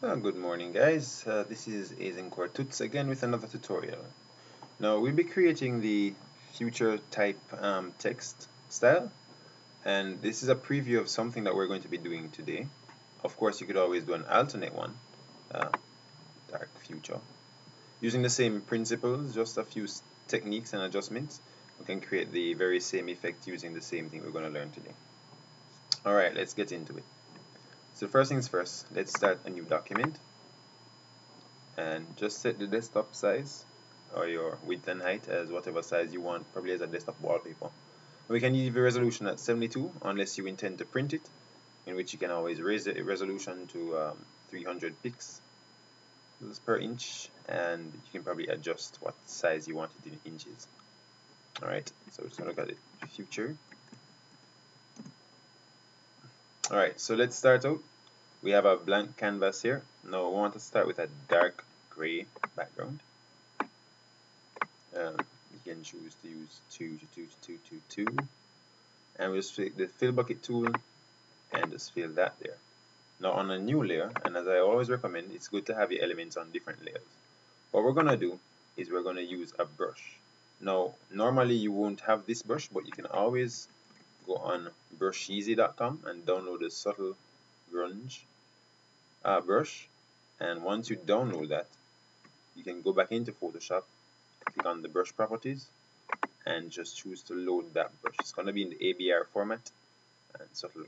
Good morning guys, this is Azenquor Tuts again with another tutorial. Now we'll be creating the future type text style, and this is a preview of something that we're going to be doing today. Of course you could always do an alternate one, uh, dark future. Using the same principles, just a few techniques and adjustments, we can create the very same effect using the same thing we're going to learn today. Alright, let's get into it. So first things first, let's start a new document. And just set the desktop size or your width and height as whatever size you want, probably as a desktop wallpaper. We can leave the resolution at 72 unless you intend to print it, in which you can always raise the resolution to 300 pixels per inch, and you can probably adjust what size you want it in inches. Alright, so we're just going to look at it, future. Alright, so let's start out. We have a blank canvas here. Now we want to start with a dark gray background. You can choose to use 2 to 2 to 2 to 2, and we'll just take the fill bucket tool and just fill that there. Now on a new layer, and as I always recommend, it's good to have your elements on different layers. What we're gonna do is we're gonna use a brush. Now normally you won't have this brush, but you can always go on brusheezy.com and download the subtle grunge brush, and once you download that, you can go back into Photoshop, click on the brush properties, and just choose to load that brush. It's going to be in the ABR format and subtle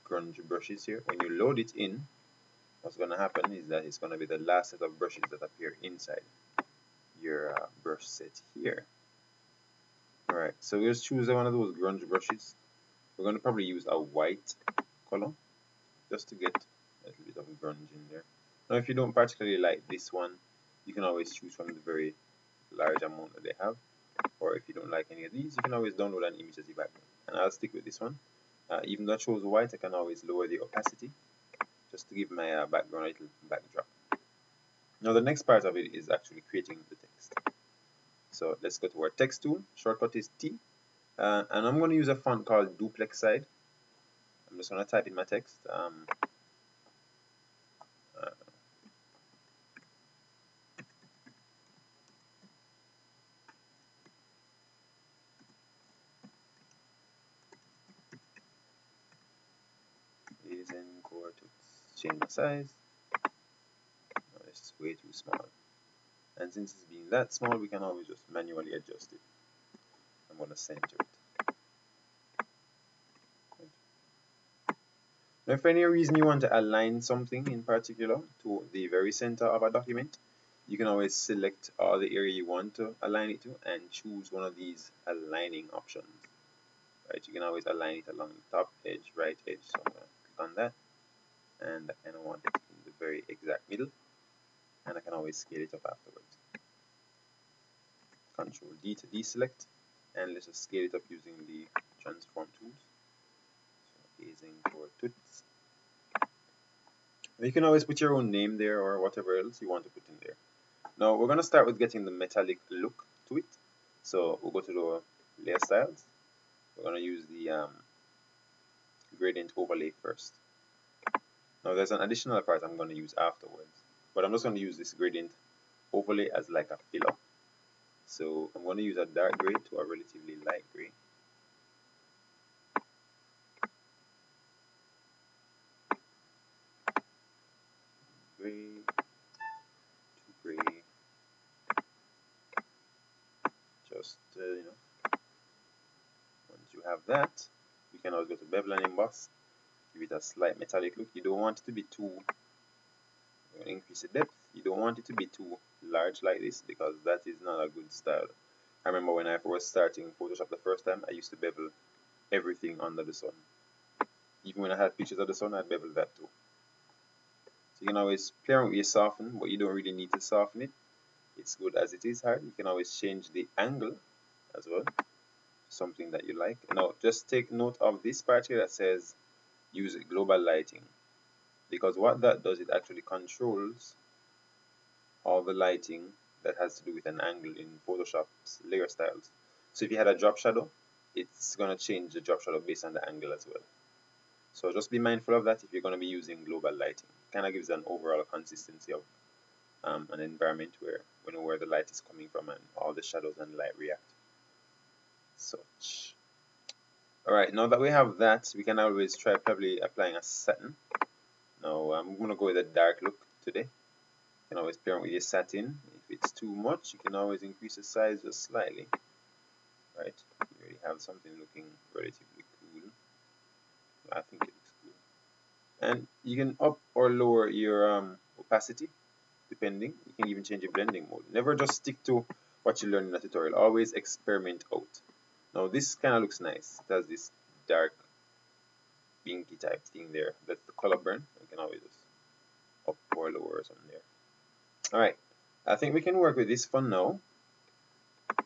grunge brushes here. When you load it in, what's going to happen is that it's going to be the last set of brushes that appear inside your brush set here. Alright, so we'll just choose one of those grunge brushes. We're going to probably use a white color just to get a little bit of grunge in there. Now if you don't particularly like this one, you can always choose from the very large amount that they have. Or if you don't like any of these, you can always download an image as your background. And I'll stick with this one. Even though I chose white, I can always lower the opacity just to give my background a little backdrop. Now the next part of it is actually creating the text. So let's go to our text tool. Shortcut is T. And I'm going to use a font called Duplexide. I'm just going to type in my text. Azenquor to change the size. No, it's way too small. And since it's being that small, we can always just manually adjust it. I'm going to center it. Now, if for any reason you want to align something in particular to the very center of a document, you can always select all the area you want to align it to and choose one of these aligning options. Right, you can always align it along the top edge, right edge. So I'm going to click on that, and I kind of want it in the very exact middle, and I can always scale it up afterwards. Control D to deselect, and let's just scale it up using the transform tools. So Azenquor Tuts. You can always put your own name there or whatever else you want to put in there. Now we're going to start with getting the metallic look to it. So we'll go to the layer styles. We're going to use the gradient overlay first. Now there's an additional part I'm going to use afterwards, but I'm just going to use this gradient overlay as like a filler. So I'm going to use a dark gray to a relatively light gray. Gray to gray. Just once you have that, you can always go to bevel and emboss. Give it a slight metallic look. You don't want it to be too, increase the depth. You don't want it to be too large like this, because that is not a good style. I remember when I was starting Photoshop the first time, I used to bevel everything under the sun. Even when I had pictures of the sun, I'd bevel that too. So you can always play around with your soften, but you don't really need to soften it. It's good as it is hard. You can always change the angle as well, something that you like. Now just take note of this part here that says use global lighting, because what that does, it actually controls all the lighting that has to do with an angle in Photoshop's layer styles. So if you had a drop shadow, it's going to change the drop shadow based on the angle as well. So just be mindful of that if you're going to be using global lighting. Kind of gives an overall consistency of an environment where we know where the light is coming from and all the shadows and light react. Such. Alright, now that we have that, we can always try probably applying a satin. Now I'm going to go with a dark look today. You can always play around with your satin. If it's too much, you can always increase the size just slightly. Right, you already have something looking relatively cool. I think it looks cool. And you can up or lower your opacity, depending. You can even change your blending mode. Never just stick to what you learn in a tutorial. Always experiment out. Now this kind of looks nice. It has this dark pinky type thing there. That's the color burn. You can always just up or lower or something there. Alright, I think we can work with this for now.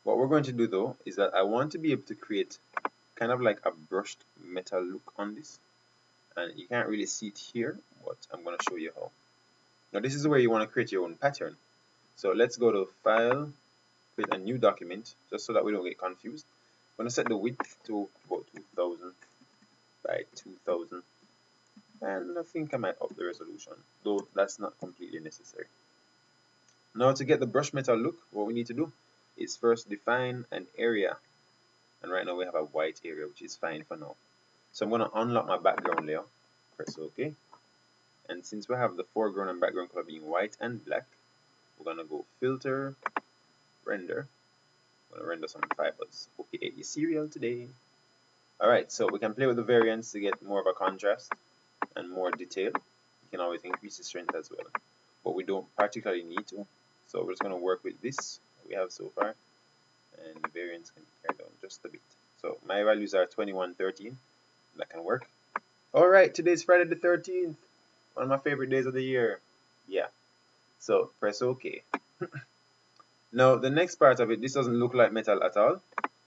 What we're going to do though is that I want to be able to create kind of like a brushed metal look on this. And you can't really see it here, but I'm going to show you how. Now this is where you want to create your own pattern. So let's go to File, create a new document, just so that we don't get confused. I'm going to set the width to about 2000 by 2000. And I think I might up the resolution, though that's not completely necessary. Now to get the brush metal look, what we need to do is first define an area. And right now we have a white area, which is fine for now. So I'm going to unlock my background layer, press OK. And since we have the foreground and background color being white and black, we're going to go Filter, Render. I'm going to render some fibers. Okay, serial today. Alright, so we can play with the variants to get more of a contrast and more detail. You can always increase the strength as well, but we don't particularly need to. So we're just going to work with this we have so far, and the variants can be carried down just a bit. So my values are 2113. That can work. Alright, today's Friday the 13th. One of my favorite days of the year. Yeah. So press OK. Now the next part of it, this doesn't look like metal at all.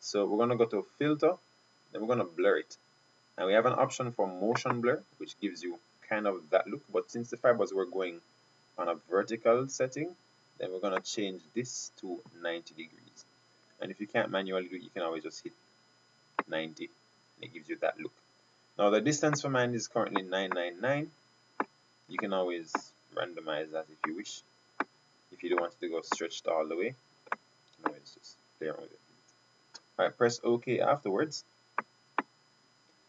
So we're going to go to Filter, then we're going to blur it. And we have an option for motion blur, which gives you kind of that look. But since the fibers were going on a vertical setting, then we're going to change this to 90 degrees. And if you can't manually do it, you can always just hit 90 and it gives you that look. Now the distance for mine is currently 999. You can always randomize that if you wish. If you don't want it to go stretched all the way, you can always just play around with it. Alright, press OK afterwards.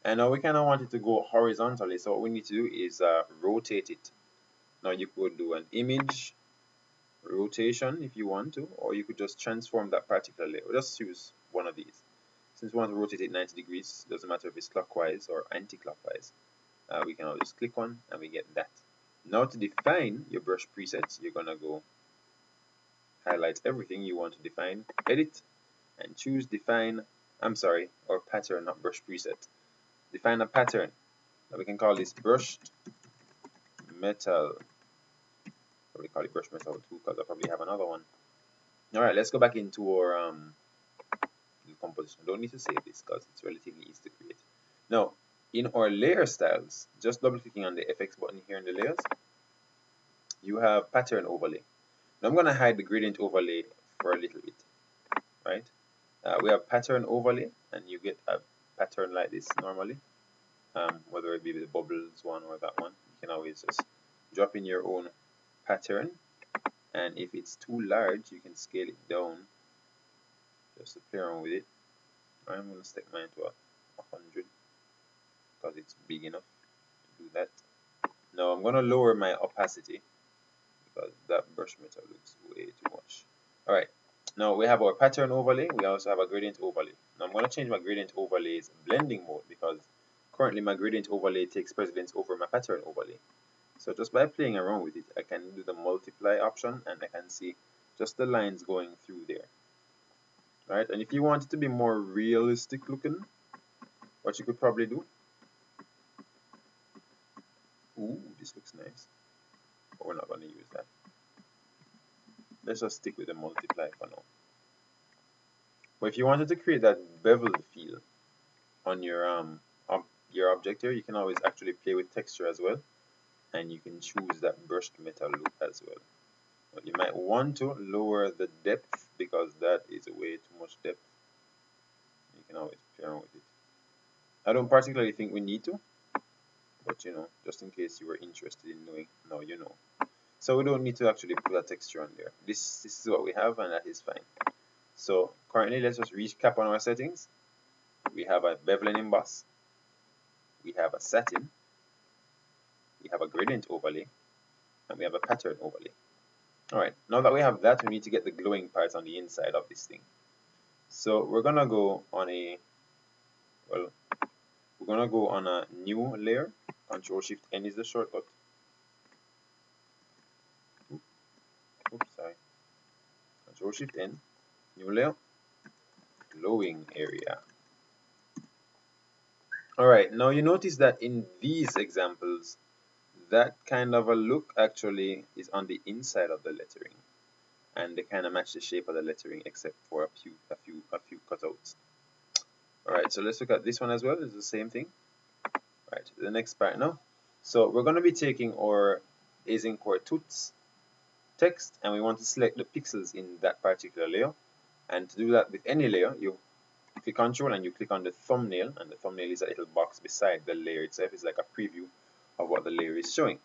And now we kind of want it to go horizontally, so what we need to do is rotate it. Now you could do an image rotation if you want to, or you could just transform that particular layer. We'll just use one of these. Since we want to rotate it 90 degrees, doesn't matter if it's clockwise or anti-clockwise. We can always click on and we get that. Now to define your brush presets, you're going to go highlight everything you want to define, edit, and choose define, or pattern, not brush preset. Define a pattern. Now we can call this brushed metal. Probably call it brush metal too, because I probably have another one. Alright, let's go back into our composition. Don't need to save this because it's relatively easy to create. Now, in our layer styles, just double clicking on the FX button here in the layers, you have pattern overlay. Now I'm going to hide the gradient overlay for a little bit. Right? We have pattern overlay, and you get a pattern like this normally. Whether it be the bubbles one or that one, you can always just drop in your own pattern, and if it's too large you can scale it down just to play around with it. I'm going to stick mine to 100 because it's big enough to do that. Now I'm going to lower my opacity because that brush metal looks way too much. Alright, now we have our pattern overlay, we also have a gradient overlay. Now I'm going to change my gradient overlay's blending mode because currently my gradient overlay takes precedence over my pattern overlay. So just by playing around with it, I can do the multiply option and I can see just the lines going through there. Right? And if you want it to be more realistic looking, what you could probably do, ooh, this looks nice, but we're not going to use that. Let's just stick with the multiply for now. But if you wanted to create that beveled feel on your object here, you can always actually play with texture as well, and you can choose that brushed metal look as well. But you might want to lower the depth because that is way too much depth. You can always play around with it. I don't particularly think we need to, but you know, just in case you were interested in knowing, now you know. So we don't need to actually put a texture on there. This is what we have, and that is fine. So currently, let's just recap on our settings. We have a bevel and emboss, we have a satin, we have a gradient overlay, and we have a pattern overlay. Alright, now that we have that, we need to get the glowing parts on the inside of this thing. So we're gonna go on a, well, we're gonna go on a new layer. Control Shift N is the shortcut. Oops, sorry. Control Shift N, new layer, glowing area. Alright, now you notice that in these examples, that kind of a look actually is on the inside of the lettering, and they kind of match the shape of the lettering except for a few cutouts. Alright, so let's look at this one as well. It's the same thing. Right, the next part now. So we're going to be taking our Azenquor Tuts text, and we want to select the pixels in that particular layer. And to do that with any layer, you click Control and you click on the thumbnail, and the thumbnail is a little box beside the layer itself. It's like a preview of what the layer is showing.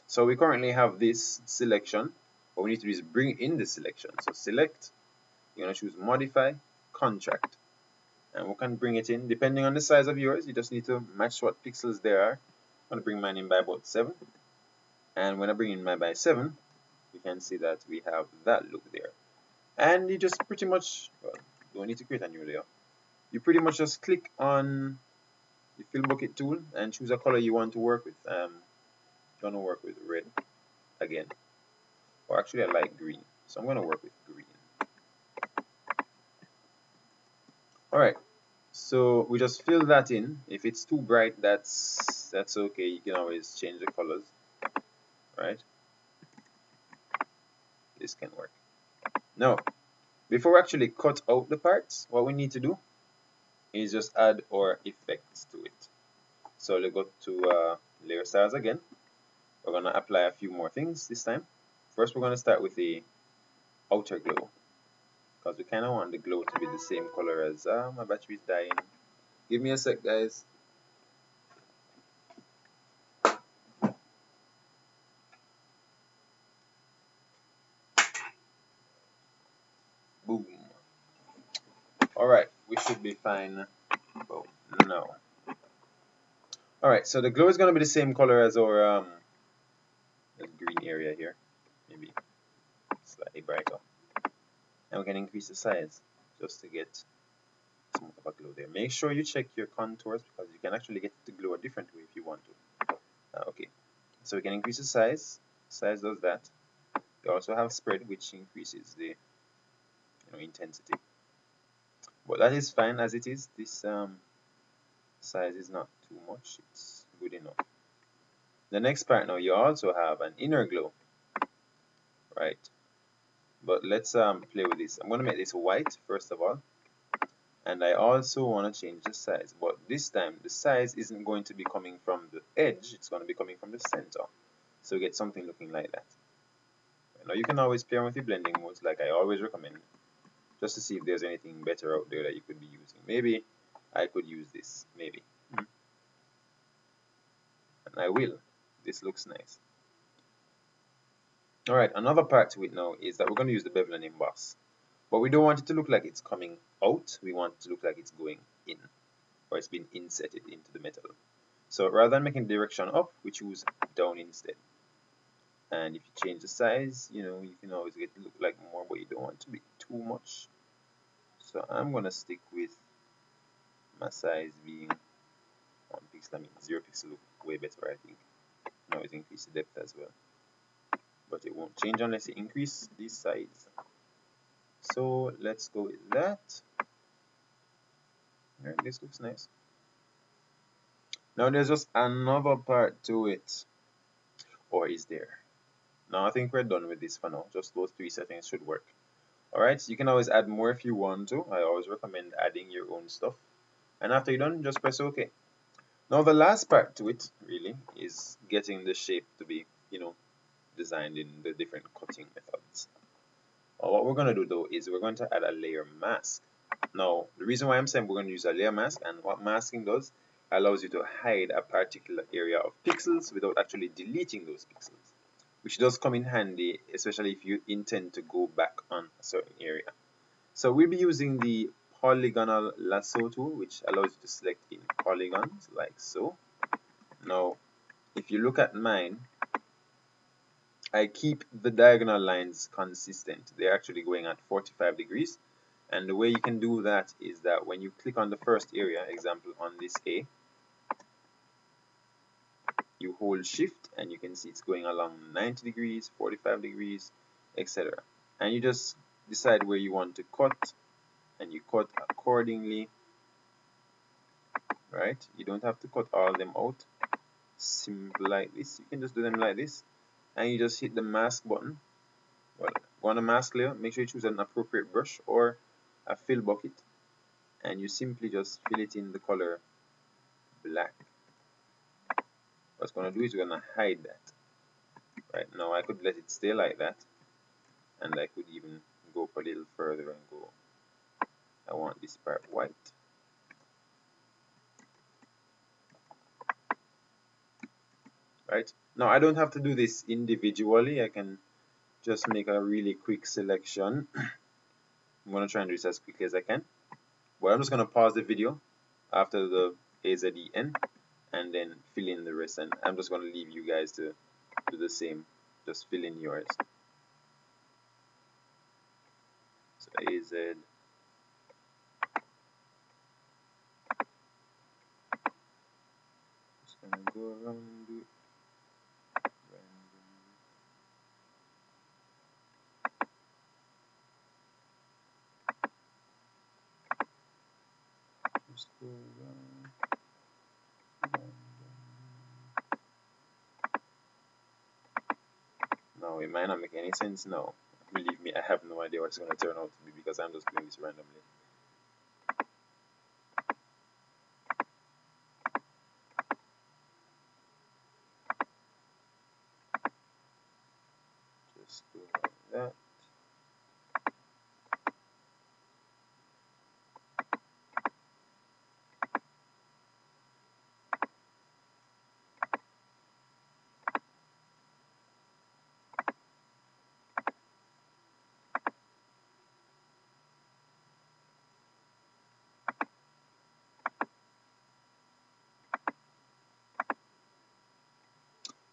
So we currently have this selection. What we need to do is bring in the selection. So select, you're going to choose Modify, Contract. And we can bring it in, depending on the size of yours, you just need to match what pixels there are. I'm going to bring mine in by about 7. And when I bring in mine by 7, you can see that we have that look there. And you just pretty much, well, don't need to create a new layer. You pretty much just click on the fill bucket tool and choose a color you want to work with. I'm going to work with red again. Or actually I like green, so I'm going to work with green. Alright, so we just fill that in. If it's too bright, that's okay. You can always change the colors. Right? This can work. Now, before we actually cut out the parts, what we need to do is just add our effects to it. So let's go to layer styles again. We're going to apply a few more things this time. First, we're going to start with the outer glow, because we kind of want the glow to be the same color as my battery is dying. Give me a sec, guys. Boom. Alright, we should be fine. Oh, no. Alright, so the glow is going to be the same color as our green area here. Maybe slightly brighter. And we can increase the size just to get some of a glow there. Make sure you check your contours, because you can actually get the glow a different way if you want to. Okay, so we can increase the size. Size does that. We also have spread, which increases the intensity. But that is fine as it is. This size is not too much. It's good enough. The next part now, you also have an inner glow, right? But let's play with this. I'm going to make this white first of all, and I also want to change the size. But this time, the size isn't going to be coming from the edge. It's going to be coming from the center. So get something looking like that. Now you can always play around with your blending modes, like I always recommend, just to see if there's anything better out there that you could be using. Maybe I could use this, maybe. And I will. This looks nice. Alright, another part to it now is that we're going to use the bevel and emboss. But we don't want it to look like it's coming out. We want it to look like it's going in, or it's been insetted into the metal. So rather than making the direction up, we choose down instead. And if you change the size, you can always get it to look like more, but you don't want it to be too much. So I'm going to stick with my size being 1 pixel. I mean 0 pixel look way better, I think. Now it's increase the depth as well. But it won't change unless you increase the size. So let's go with that. Alright, this looks nice. Now there's just another part to it. Or is there? Now I think we're done with this for now. Just those 3 settings should work. Alright, so you can always add more if you want to. I always recommend adding your own stuff. And after you're done, just press OK. Now the last part to it, really, is getting the shape to be, designed in the different cutting methods. What we're going to do though is we're going to add a layer mask. Now, the reason why I'm saying we're going to use a layer mask, and what masking does, allows you to hide a particular area of pixels without actually deleting those pixels, which does come in handy, especially if you intend to go back on a certain area. So we'll be using the polygonal lasso tool, which allows you to select in polygons like so. Now, if you look at mine, I keep the diagonal lines consistent. They're actually going at 45 degrees. And the way you can do that is that when you click on the first area, example on this A, you hold shift and you can see it's going along 90 degrees, 45 degrees, etc. And you just decide where you want to cut, and you cut accordingly, right? You don't have to cut all of them out. Simple like this. You can just do them like this, and you just hit the mask button. Well, go on the mask layer, make sure you choose an appropriate brush or a fill bucket, and you simply just fill it in the color black. What's going to do is we're going to hide that. Right now I could let it stay like that, and I could even go up a little further and go, I want this part white. Right now I don't have to do this individually. I can just make a really quick selection. I'm going to try and do this as quickly as I can. But I'm just going to pause the video after the AZEN and then fill in the rest, and I'm just going to leave you guys to do the same. Just fill in yours. So AZ, just going to go around and do it randomly. Just go around randomly. No, it might not make any sense now. Believe me, I have no idea what it's going to turn out to be because I'm just doing this randomly. Just go like that.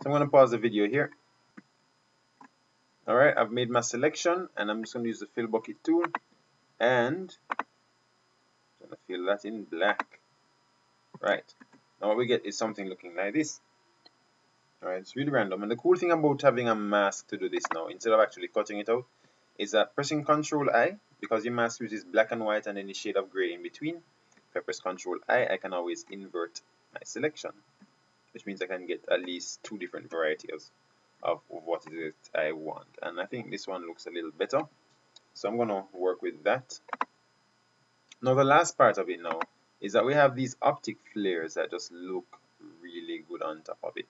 So I'm going to pause the video here. Alright, I've made my selection, and I'm just going to use the fill bucket tool, and I'm going to fill that in black. Right, now what we get is something looking like this. Alright, it's really random, and the cool thing about having a mask to do this now, instead of actually cutting it out, is that pressing Ctrl I, because your mask uses black and white and any shade of gray in between, if I press Ctrl I can always invert my selection, which means I can get at least two different varieties of what is it I want. And I think this one looks a little better, so I'm going to work with that. Now the last part of it now is that we have these optic flares that just look really good on top of it.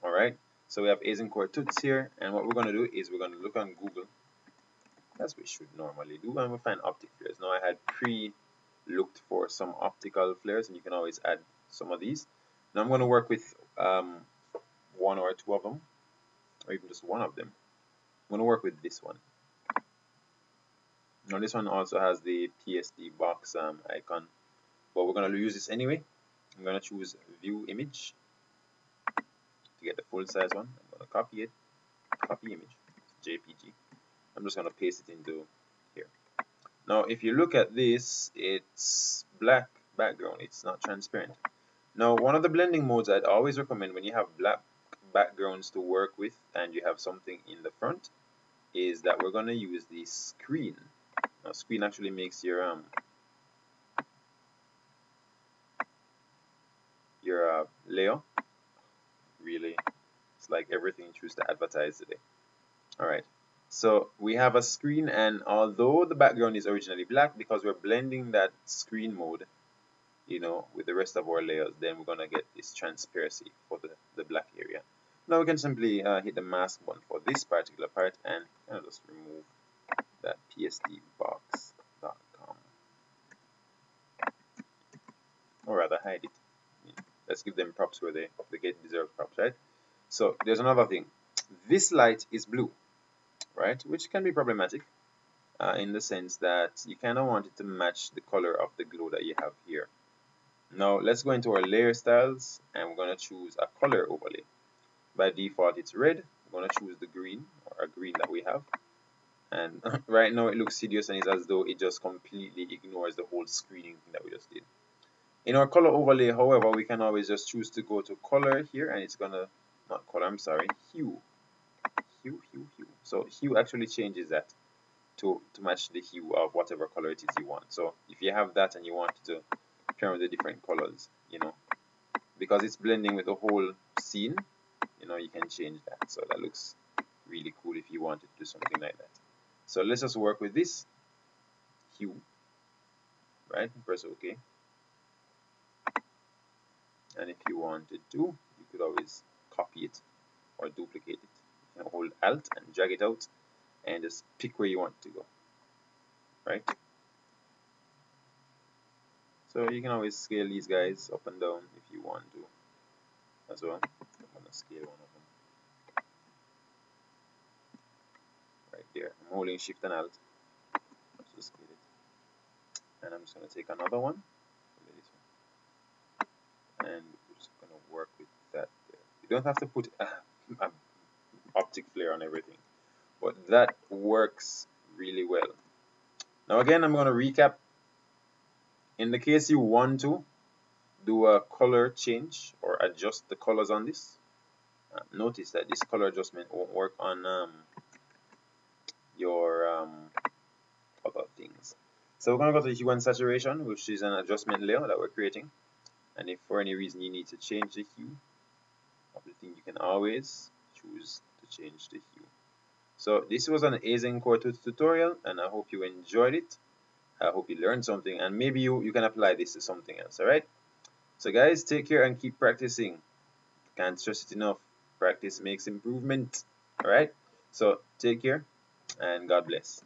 Alright, so we have Azenquor Tuts here, and what we're going to do is we're going to look on Google, as we should normally do, and we'll find optic flares. Now I had pre-looked for some optical flares, and you can always add some of these. Now I'm going to work with one or two of them, or even just one of them. I'm going to work with this one. Now this one also has the PSD box icon, but we're going to use this anyway. I'm going to choose View Image to get the full size one. I'm going to copy it, copy image, JPG. I'm just going to paste it into here. Now if you look at this, it's black background, it's not transparent. Now one of the blending modes I'd always recommend when you have black backgrounds to work with and you have something in the front is that we're going to use the screen. Now screen actually makes your layer really, it's like everything you choose to advertise today. Alright, so we have a screen, and although the background is originally black, because we're blending that screen mode, you know, with the rest of our layers, then we're gonna get this transparency for the black area. Now we can simply hit the mask button for this particular part and just remove that psdbox.com, or rather hide it. Let's give them props where they get deserved props, right? So there's another thing. This light is blue, right? Which can be problematic in the sense that you kind of want it to match the color of the glow that you have here. Now let's go into our layer styles and we're going to choose a color overlay. By default it's red. We're going to choose the green, or a green that we have. And right now it looks hideous and it's as though it just completely ignores the whole screening thing that we just did. In our color overlay, however, we can always just choose to go to color here, and it's gonna, not color, I'm sorry, hue. Hue. So hue actually changes that to match the hue of whatever color it is you want. So if you have that and you want to pair with the different colors, you know, because it's blending with the whole scene, you know, you can change that. So that looks really cool if you wanted to do something like that. So let's just work with this hue, right? Press OK. And if you wanted to, you could always copy it or duplicate it. You can hold Alt and drag it out and just pick where you want to go, right? So you can always scale these guys up and down if you want to as well. I'm gonna scale one of them right there. I'm holding Shift and Alt to scale it, and I'm just gonna take another one, and we're just gonna work with that there. You don't have to put an optic flare on everything, but that works really well. Now again, I'm gonna recap. In the case you want to do a color change or adjust the colors on this, notice that this color adjustment won't work on your other things. So we're going to go to hue and saturation, which is an adjustment layer that we're creating. And if for any reason you need to change the hue of the thing, you can always choose to change the hue. So this was an Azenquor tutorial, and I hope you enjoyed it. I hope you learned something, and maybe you can apply this to something else. Alright? So guys, take care and keep practicing. Can't stress it enough. Practice makes improvement. Alright? So take care and God bless.